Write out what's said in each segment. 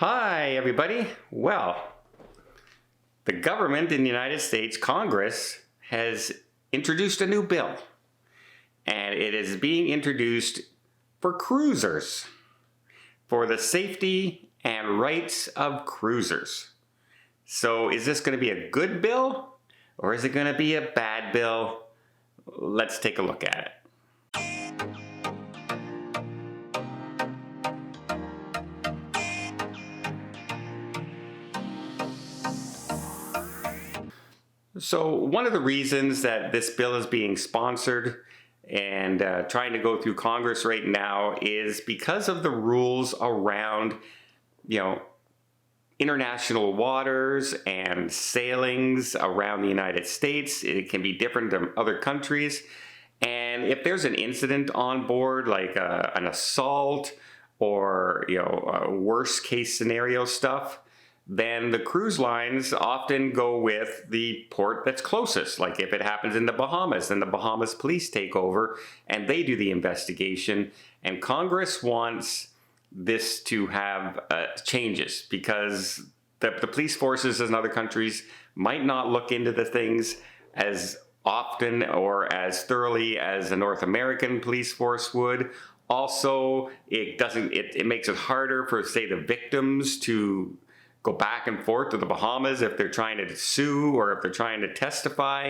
Hi, everybody. Well, the government in the United States, Congress, has introduced a new bill, and it is being introduced for cruisers, for the safety and rights of cruisers. So is this going to be a good bill, or is it going to be a bad bill? Let's take a look at it. So one of the reasons that this bill is being sponsored and trying to go through Congress right now is because of the rules around, international waters and sailings around the United States. It can be different than other countries. And if there's an incident on board, like an assault or, worst case scenario stuff, then the cruise lines often go with the port that's closest. Like if it happens in the Bahamas, then the Bahamas police take over and they do the investigation. And Congress wants this to have changes because the police forces in other countries might not look into the things as often or as thoroughly as a North American police force would. Also, it makes it harder for, say, the victims to go back and forth to the Bahamas if they're trying to sue or if they're trying to testify.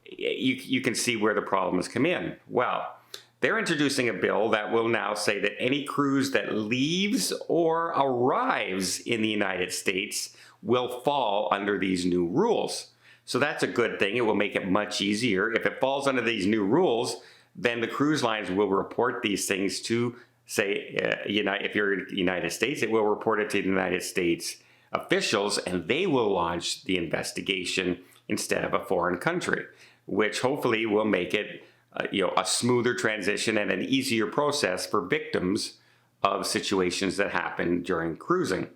You can see where the problems come in. Well, they're introducing a bill that will now say that any cruise that leaves or arrives in the United States will fall under these new rules. So that's a good thing. It will make it much easier. If it falls under these new rules, then the cruise lines will report these things to, say, if you're in the United States, it will report it to the United States officials, and they will launch the investigation instead of a foreign country, which hopefully will make it a smoother transition and an easier process for victims of situations that happen during cruising.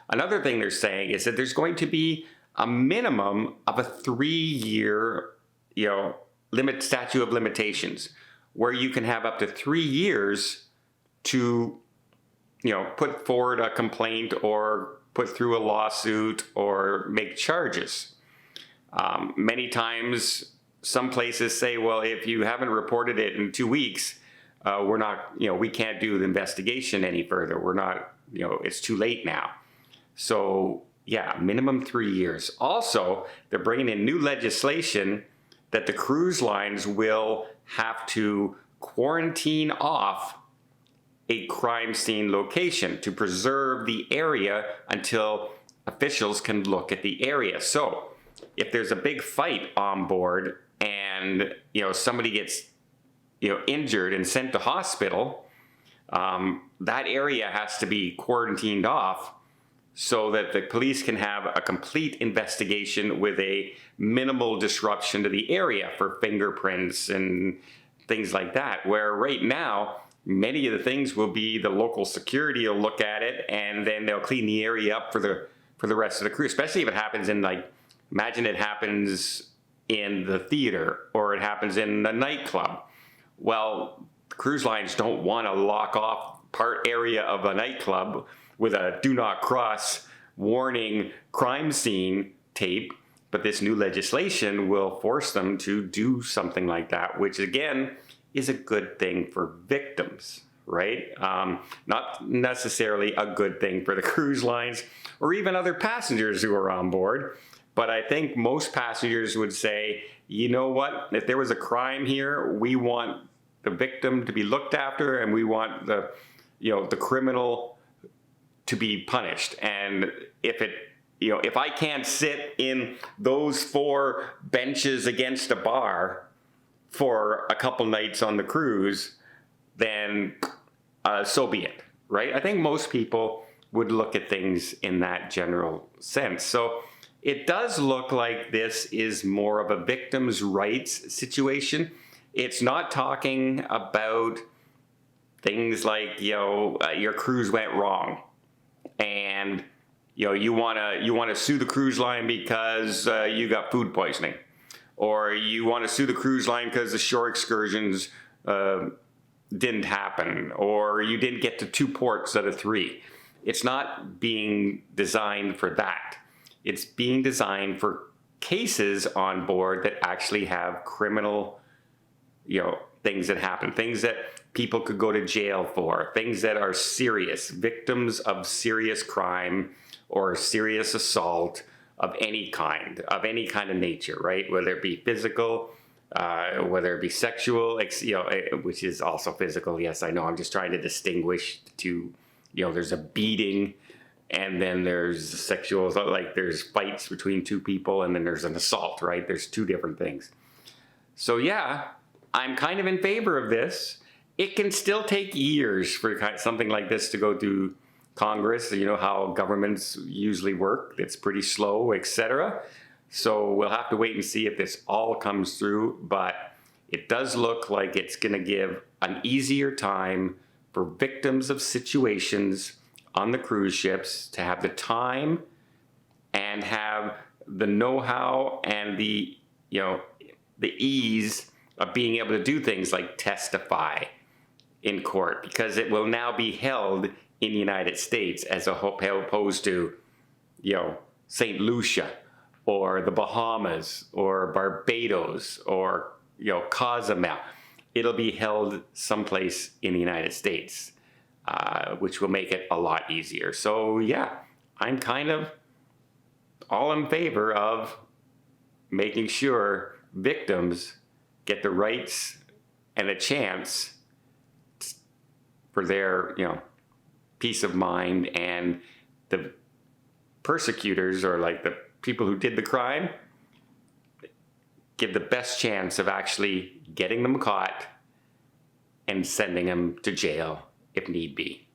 Another thing they're saying is that there's going to be a minimum of a 3-year statute of limitations, where you can have up to 3 years to put forward a complaint or put through a lawsuit or make charges. Many times, some places say, well, if you haven't reported it in 2 weeks, we can't do the investigation any further. We're not, it's too late now. So yeah, minimum 3 years. Also, they're bringing in new legislation that the cruise lines will have to quarantine off a crime scene location to preserve the area until officials can look at the area. So if there's a big fight on board and somebody gets injured and sent to hospital, that area has to be quarantined off so that the police can have a complete investigation with a minimal disruption to the area for fingerprints and things like that. Where right now, many of the things will be the local security will look at it and then they'll clean the area up for the rest of the crew, especially if it happens in, imagine it happens in the theater or it happens in a nightclub. Well, cruise lines don't want to lock off part area of a nightclub with a do not cross warning crime scene tape, but this new legislation will force them to do something like that, which again is a good thing for victims, right? Not necessarily a good thing for the cruise lines or even other passengers who are on board. But I think most passengers would say, you know what, if there was a crime here, we want the victim to be looked after and we want the criminal to be punished. And if I can't sit in those 4 benches against a bar for a couple nights on the cruise, then so be it, right? I think most people would look at things in that general sense. So it does look like this is more of a victim's rights situation. It's not talking about things like, your cruise went wrong and you want to sue the cruise line because you got food poisoning, or you want to sue the cruise line because the shore excursions didn't happen, or you didn't get to 2 ports out of 3. It's not being designed for that. It's being designed for cases on board that actually have criminal, things that happen, things that people could go to jail for, things that are serious, victims of serious crime or serious assault of any kind of nature, right? Whether it be physical, whether it be sexual, which is also physical. Yes, I know. I'm just trying to distinguish the two. There's a beating, and then there's sexual, like there's fights between two people, and then there's an assault, right? There's two different things. So yeah, I'm kind of in favor of this. It can still take years for something like this to go through Congress. You know how governments usually work. It's pretty slow, etc. So we'll have to wait and see if this all comes through. But it does look like it's going to give an easier time for victims of situations on the cruise ships to have the time and have the know-how and the ease of being able to do things like testify in court, because it will now be held in the United States as opposed to, St. Lucia or the Bahamas or Barbados or, Cozumel. It'll be held someplace in the United States, which will make it a lot easier. So yeah, I'm kind of all in favor of making sure victims get the rights and a chance for their, peace of mind, and the persecutors, or like the people who did the crime, give the best chance of actually getting them caught and sending them to jail if need be.